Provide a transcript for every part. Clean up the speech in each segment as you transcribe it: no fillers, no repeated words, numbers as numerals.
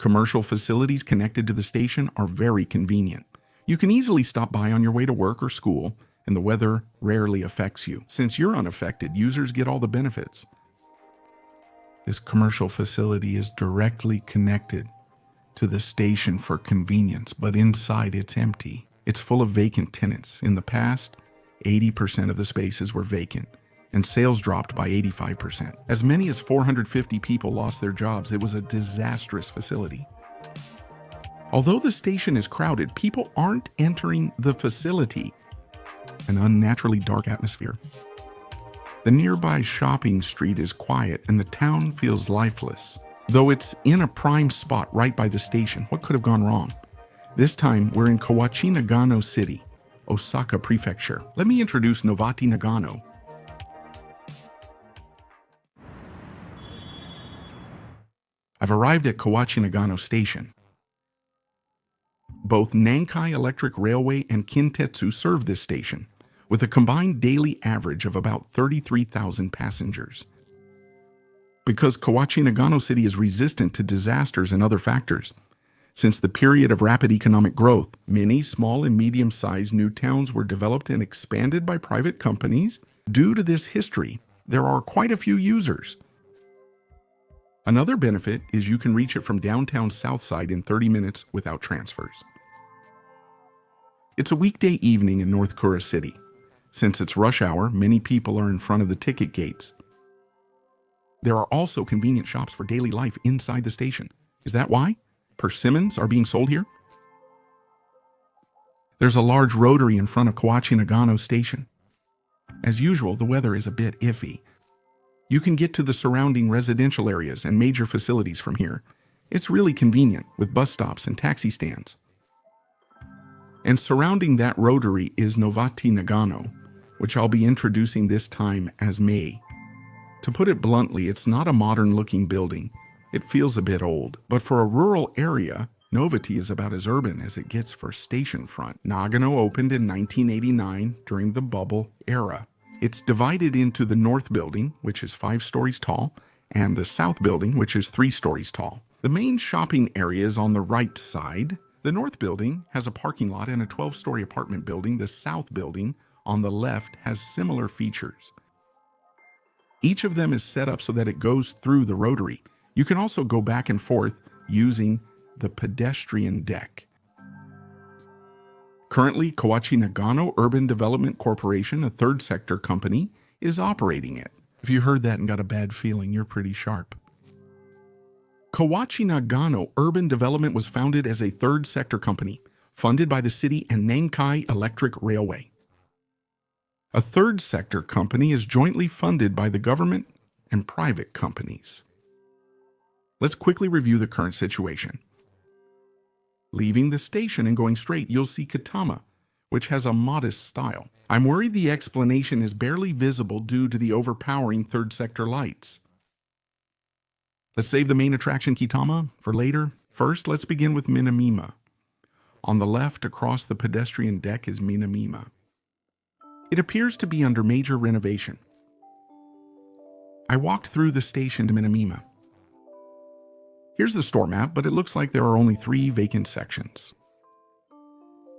Commercial facilities connected to the station are very convenient. You can easily stop by on your way to work or school, and the weather rarely affects you. Since you're unaffected, users get all the benefits. This commercial facility is directly connected to the station for convenience, but inside it's empty. It's full of vacant tenants. In the past, 80% of the spaces were vacant, and sales dropped by 85%. As many as 450 people lost their jobs. It was a disastrous facility. Although the station is crowded, people aren't entering the facility. An unnaturally dark atmosphere. The nearby shopping street is quiet and the town feels lifeless. Though it's in a prime spot right by the station, what could have gone wrong? This time, we're in Kawachinagano City, Osaka Prefecture. Let me introduce Novaty Nagano. I've arrived at Kawachinagano Station. Both Nankai Electric Railway and Kintetsu serve this station, with a combined daily average of about 33,000 passengers. Because Kawachinagano City is resistant to disasters and other factors, since the period of rapid economic growth, many small and medium-sized new towns were developed and expanded by private companies. Due to this history, there are quite a few users. Another benefit is you can reach it from downtown Southside in 30 minutes without transfers. It's a weekday evening in North Kura City. Since it's rush hour, many people are in front of the ticket gates. There are also convenient shops for daily life inside the station. Is that why persimmons are being sold here? There's a large rotary in front of Kawachinagano Station. As usual, the weather is a bit iffy. You can get to the surrounding residential areas and major facilities from here. It's really convenient with bus stops and taxi stands. And surrounding that rotary is Novaty Nagano, which I'll be introducing this time as May. To put it bluntly, it's not a modern-looking building. It feels a bit old. But for a rural area, Novaty is about as urban as it gets for station front. Nagano opened in 1989 during the bubble era. It's divided into the North Building, which is 5 stories tall, and the South Building, which is 3 stories tall. The main shopping area is on the right side. The North Building has a parking lot and a 12-story apartment building. The South Building, on the left, has similar features. Each of them is set up so that it goes through the rotary. You can also go back and forth using the pedestrian deck. Currently, Kawachinagano Urban Development Corporation, a third sector company, is operating it. If you heard that and got a bad feeling, you're pretty sharp. Kawachinagano Urban Development was founded as a third sector company, funded by the city and Nankai Electric Railway. A third sector company is jointly funded by the government and private companies. Let's quickly review the current situation. Leaving the station and going straight, you'll see Kitama, which has a modest style. I'm worried the explanation is barely visible due to the overpowering third sector lights. Let's save the main attraction Kitama for later. First, let's begin with Minamima. On the left, across the pedestrian deck, is Minamima. It appears to be under major renovation. I walked through the station to Minamima. Here's the store map, but it looks like there are only 3 vacant sections.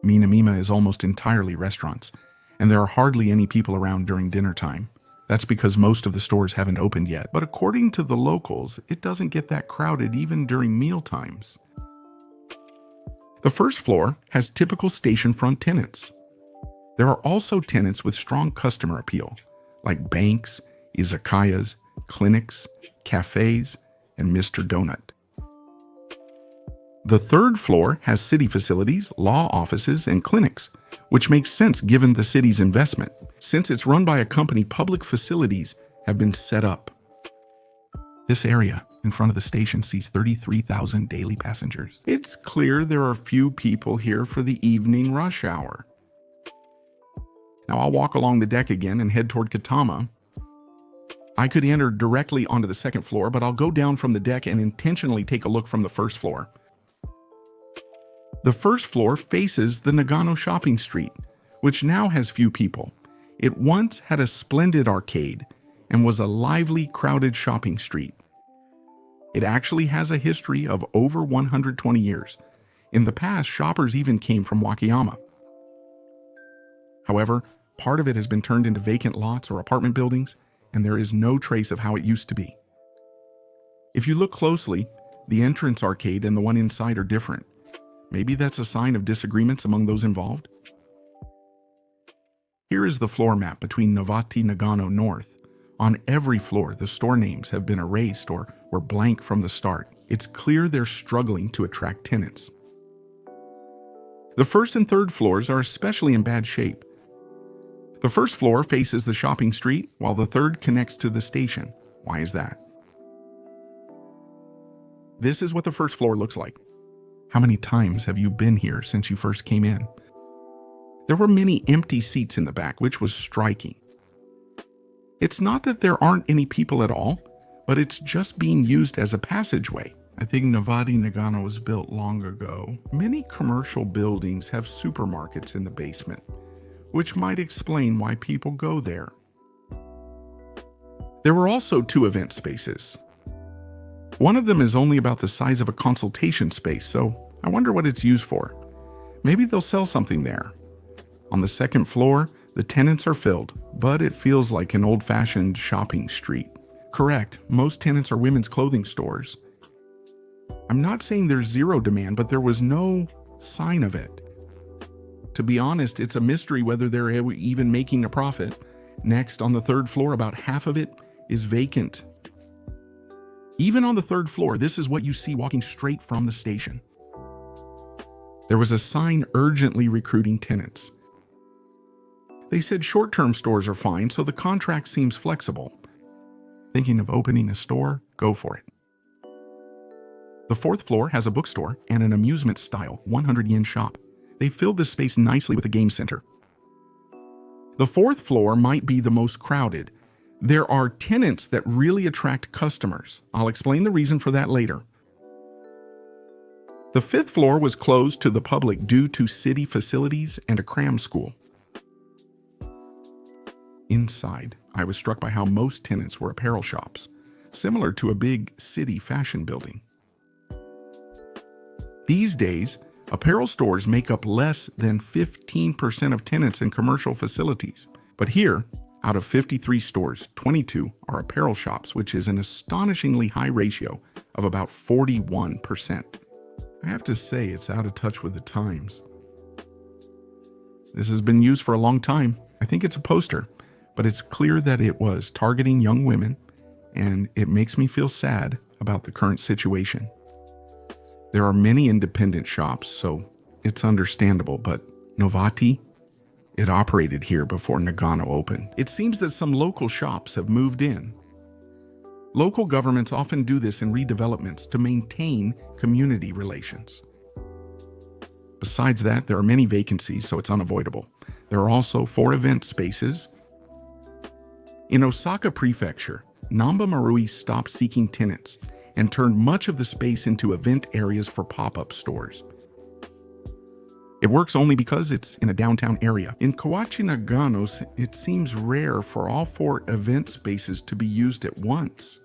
Minamima is almost entirely restaurants, and there are hardly any people around during dinner time. That's because most of the stores haven't opened yet, but according to the locals, it doesn't get that crowded even during meal times. The first floor has typical station front tenants. There are also tenants with strong customer appeal, like banks, izakayas, clinics, cafes, and Mr. Donut. The third floor has city facilities, law offices, and clinics, which makes sense given the city's investment. Since it's run by a company, public facilities have been set up. This area in front of the station sees 33,000 daily passengers. It's clear there are few people here for the evening rush hour. Now I'll walk along the deck again and head toward Kitama. I could enter directly onto the second floor, but I'll go down from the deck and intentionally take a look from the first floor. The first floor faces the Nagano shopping street, which now has few people. It once had a splendid arcade and was a lively, crowded shopping street. It actually has a history of over 120 years. In the past, shoppers even came from Wakayama. However, part of it has been turned into vacant lots or apartment buildings, and there is no trace of how it used to be. If you look closely, the entrance arcade and the one inside are different. Maybe that's a sign of disagreements among those involved. Here is the floor map between Novaty Nagano North. On every floor, the store names have been erased or were blank from the start. It's clear they're struggling to attract tenants. The first and third floors are especially in bad shape. The first floor faces the shopping street, while the third connects to the station. Why is that? This is what the first floor looks like. How many times have you been here since you first came in? There were many empty seats in the back, which was striking. It's not that there aren't any people at all, but it's just being used as a passageway. I think Novaty Nagano was built long ago. Many commercial buildings have supermarkets in the basement, which might explain why people go there. There were also 2 event spaces. One of them is only about the size of a consultation space, so I wonder what it's used for. Maybe they'll sell something there. On the second floor, the tenants are filled, but it feels like an old-fashioned shopping street. Correct, most tenants are women's clothing stores. I'm not saying there's zero demand, but there was no sign of it. To be honest, it's a mystery whether they're even making a profit. Next, on the third floor, about half of it is vacant. Even on the third floor, this is what you see walking straight from the station. There was a sign urgently recruiting tenants. They said short-term stores are fine, so the contract seems flexible. Thinking of opening a store? Go for it. The fourth floor has a bookstore and an amusement-style 100-yen shop. They filled this space nicely with a game center. The fourth floor might be the most crowded. There are tenants that really attract customers. I'll explain the reason for that later. The fifth floor was closed to the public due to city facilities and a cram school. Inside, I was struck by how most tenants were apparel shops, similar to a big city fashion building. These days, apparel stores make up less than 15% of tenants in commercial facilities. But here, out of 53 stores, 22 are apparel shops, which is an astonishingly high ratio of about 41%. I have to say, it's out of touch with the times. This has been used for a long time. I think it's a poster, but it's clear that it was targeting young women, and it makes me feel sad about the current situation. There are many independent shops, so it's understandable, but Novaty, it operated here before Nagano opened. It seems that some local shops have moved in. Local governments often do this in redevelopments to maintain community relations. Besides that, there are many vacancies, so it's unavoidable. There are also 4 event spaces. In Osaka Prefecture, Namba Marui stopped seeking tenants and turned much of the space into event areas for pop-up stores. It works only because it's in a downtown area. In Kawachinagano, it seems rare for all 4 event spaces to be used at once,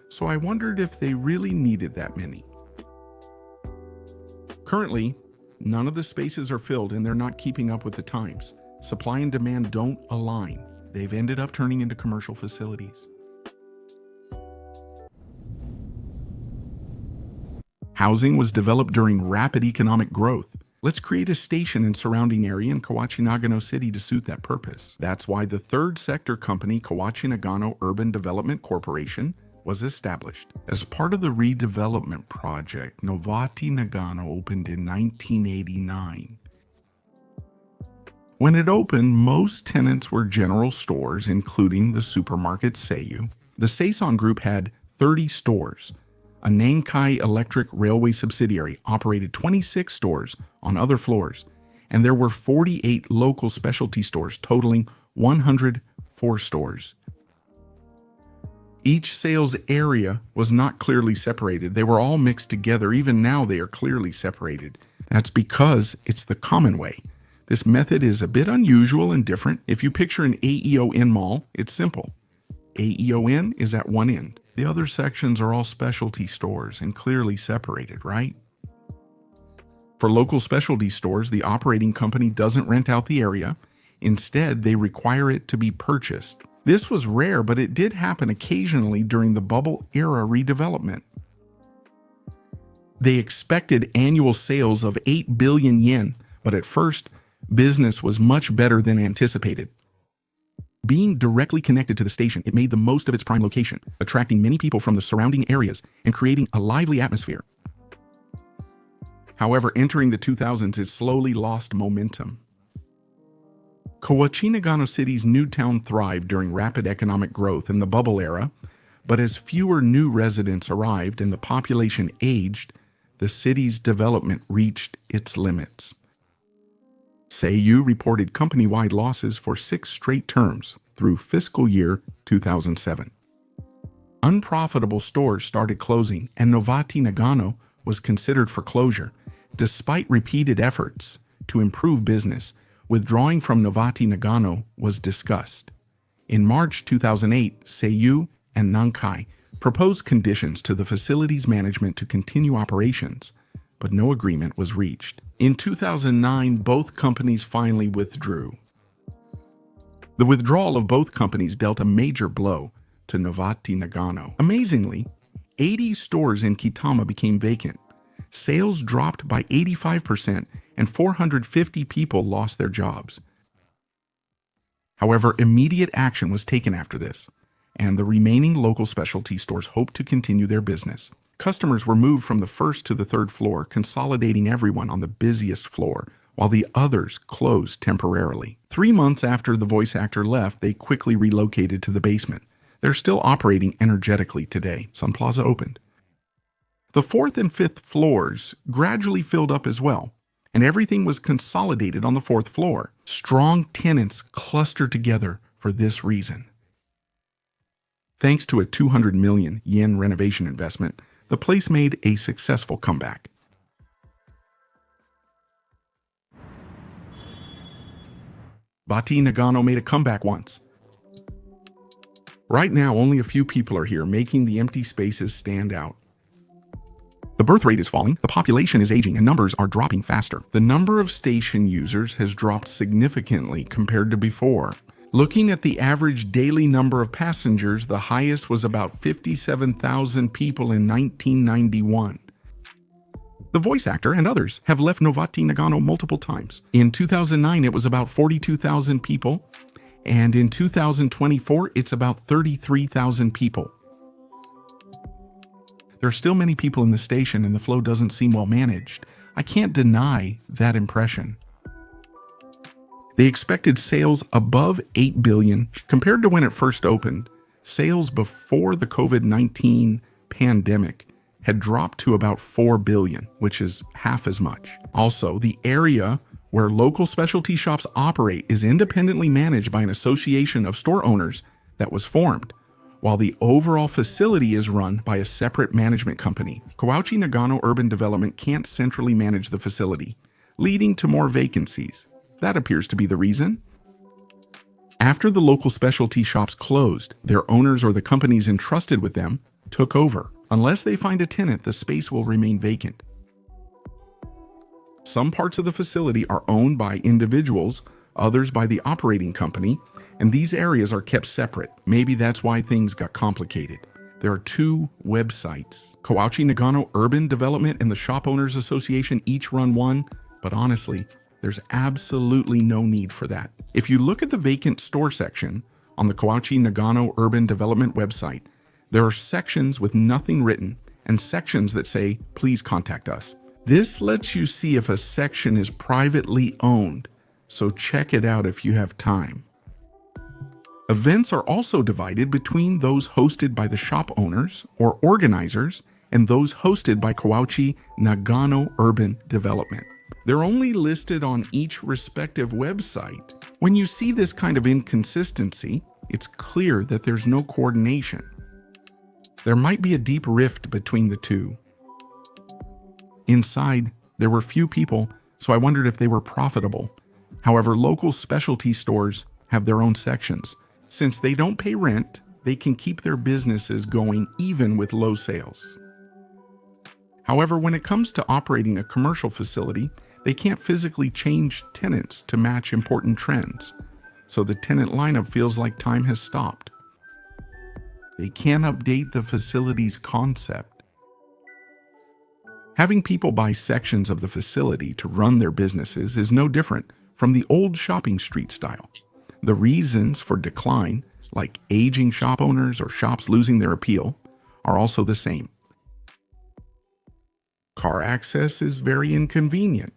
so I wondered if they really needed that many. Currently, none of the spaces are filled and they're not keeping up with the times. Supply and demand don't align. They've ended up turning into commercial facilities. Housing was developed during rapid economic growth. Let's create a station and surrounding area in Kawachinagano City to suit that purpose. That's why the third sector company, Kawachinagano Urban Development Corporation, was established. As part of the redevelopment project, Novaty Nagano opened in 1989. When it opened, most tenants were general stores, including the supermarket Seiyu. The Seison Group had 30 stores. A Nankai Electric Railway subsidiary operated 26 stores on other floors, and there were 48 local specialty stores totaling 104 stores. Each sales area was not clearly separated. They were all mixed together. Even now they are clearly separated. That's because it's the common way. This method is a bit unusual and different. If you picture an AEON mall, it's simple. AEON is at one end. The other sections are all specialty stores and clearly separated, right? For local specialty stores, the operating company doesn't rent out the area. Instead, they require it to be purchased. This was rare, but it did happen occasionally during the bubble era redevelopment. They expected annual sales of 8 billion yen, but at first, business was much better than anticipated. Being directly connected to the station, it made the most of its prime location, attracting many people from the surrounding areas and creating a lively atmosphere. However, entering the 2000s, it slowly lost momentum. Kawachinagano City's new town thrived during rapid economic growth in the bubble era, but as fewer new residents arrived and the population aged, the city's development reached its limits. Seiyu reported company-wide losses for 6 straight terms through fiscal year 2007. Unprofitable stores started closing, and Novaty Nagano was considered for closure. Despite repeated efforts to improve business, withdrawing from Novaty Nagano was discussed. In March 2008, Seiyu and Nankai proposed conditions to the facility's management to continue operations, but no agreement was reached. In 2009, both companies finally withdrew. The withdrawal of both companies dealt a major blow to Novaty Nagano. Amazingly, 80 stores in Kitama became vacant. Sales dropped by 85%, and 450 people lost their jobs. However, immediate action was taken after this, and the remaining local specialty stores hoped to continue their business. Customers were moved from the first to the third floor, consolidating everyone on the busiest floor, while the others closed temporarily. 3 months after the voice actor left, they quickly relocated to the basement. They're still operating energetically today. Sun Plaza opened. The 4th and 5th floors gradually filled up as well, and everything was consolidated on the 4th floor. Strong tenants clustered together for this reason. Thanks to a 200 million yen renovation investment, the place made a successful comeback. Novaty Nagano made a comeback once. Right now, only a few people are here, making the empty spaces stand out. The birth rate is falling, the population is aging, and numbers are dropping faster. The number of station users has dropped significantly compared to before. Looking at the average daily number of passengers, the highest was about 57,000 people in 1991. The voice actor and others have left Novaty Nagano multiple times. In 2009, it was about 42,000 people, and in 2024, it's about 33,000 people. There are still many people in the station, and the flow doesn't seem well managed. I can't deny that impression. They expected sales above 8 billion compared to when it first opened. Sales before the COVID-19 pandemic had dropped to about 4 billion, which is half as much. Also, the area where local specialty shops operate is independently managed by an association of store owners that was formed, while the overall facility is run by a separate management company. Kawachinagano Urban Development can't centrally manage the facility, leading to more vacancies. That appears to be the reason. After the local specialty shops closed, their owners or the companies entrusted with them took over. Unless they find a tenant, the space will remain vacant. Some parts of the facility are owned by individuals, others by the operating company, and these areas are kept separate. Maybe that's why things got complicated. There are 2 websites. Kawachinagano Urban Development and the Shop Owners Association each run one, but honestly, there's absolutely no need for that. If you look at the vacant store section on the Kawachinagano Urban Development website, there are sections with nothing written and sections that say, please contact us. This lets you see if a section is privately owned, so check it out if you have time. Events are also divided between those hosted by the shop owners or organizers and those hosted by Kawachinagano Urban Development. They're only listed on each respective website. When you see this kind of inconsistency, it's clear that there's no coordination. There might be a deep rift between the two. Inside, there were few people, so I wondered if they were profitable. However, local specialty stores have their own sections. Since they don't pay rent, they can keep their businesses going even with low sales. However, when it comes to operating a commercial facility, they can't physically change tenants to match important trends, so the tenant lineup feels like time has stopped. They can't update the facility's concept. Having people buy sections of the facility to run their businesses is no different from the old shopping street style. The reasons for decline, like aging shop owners or shops losing their appeal, are also the same. Car access is very inconvenient.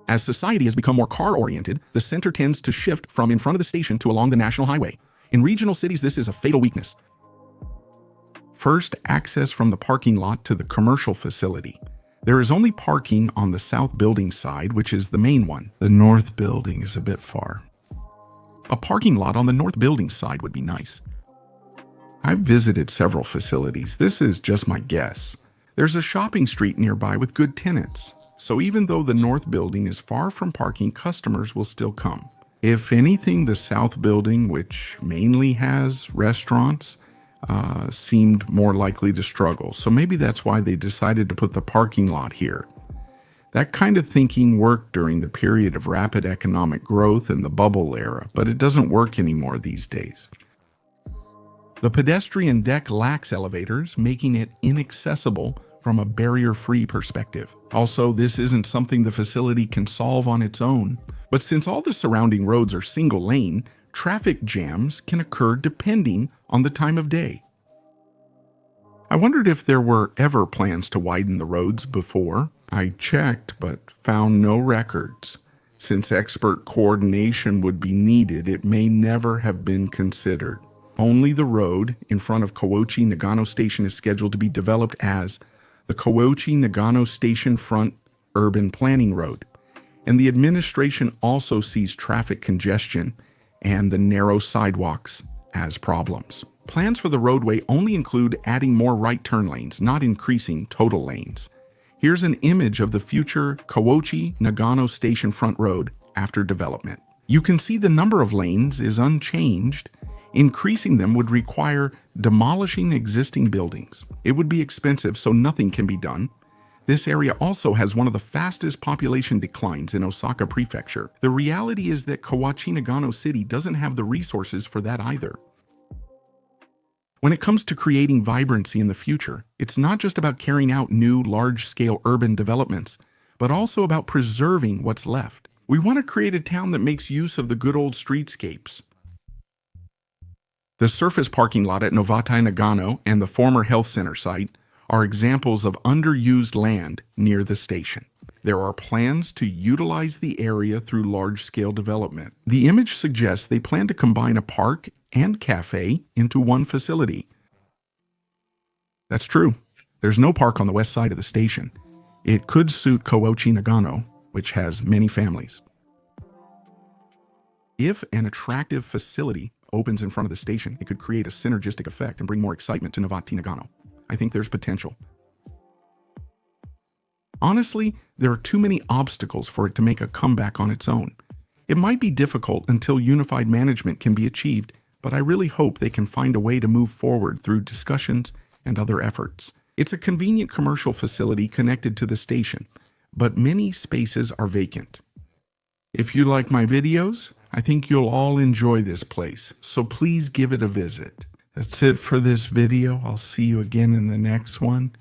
As society has become more car-oriented, the center tends to shift from in front of the station to along the national highway. In regional cities, this is a fatal weakness. First, access from the parking lot to the commercial facility. There is only parking on the south building side, which is the main one. The north building is a bit far. A parking lot on the north building side would be nice. I've visited several facilities. This is just my guess. There's a shopping street nearby with good tenants, so even though the north building is far from parking, customers will still come. If anything, the south building, which mainly has restaurants, seemed more likely to struggle, so maybe that's why they decided to put the parking lot here. That kind of thinking worked during the period of rapid economic growth in the bubble era, but it doesn't work anymore these days. The pedestrian deck lacks elevators, making it inaccessible from a barrier-free perspective. Also, this isn't something the facility can solve on its own. But since all the surrounding roads are single-lane, traffic jams can occur depending on the time of day. I wondered if there were ever plans to widen the roads before. I checked, but found no records. Since expert coordination would be needed, it may never have been considered. Only the road in front of Kawachinagano Station is scheduled to be developed as the Kawachinagano Station Front Urban Planning Road, and the administration also sees traffic congestion and the narrow sidewalks as problems. Plans for the roadway only include adding more right turn lanes, not increasing total lanes. Here's an image of the future Kawachinagano Station Front Road after development. You can see the number of lanes is unchanged. Increasing them would require demolishing existing buildings. It would be expensive, so nothing can be done. This area also has one of the fastest population declines in Osaka Prefecture. The reality is that Kawachinagano City doesn't have the resources for that either. When it comes to creating vibrancy in the future, it's not just about carrying out new large-scale urban developments, but also about preserving what's left. We want to create a town that makes use of the good old streetscapes. The surface parking lot at Novaty, Nagano, and the former health center site are examples of underused land near the station. There are plans to utilize the area through large-scale development. The image suggests they plan to combine a park and cafe into one facility. That's true. There's no park on the west side of the station. It could suit Kawachinagano, which has many families. If an attractive facility opens in front of the station, it could create a synergistic effect and bring more excitement to Novaty Nagano. I think there's potential. Honestly, there are too many obstacles for it to make a comeback on its own. It might be difficult until unified management can be achieved, but I really hope they can find a way to move forward through discussions and other efforts. It's a convenient commercial facility connected to the station, but many spaces are vacant. If you like my videos, I think you'll all enjoy this place, so please give it a visit. That's it for this video. I'll see you again in the next one.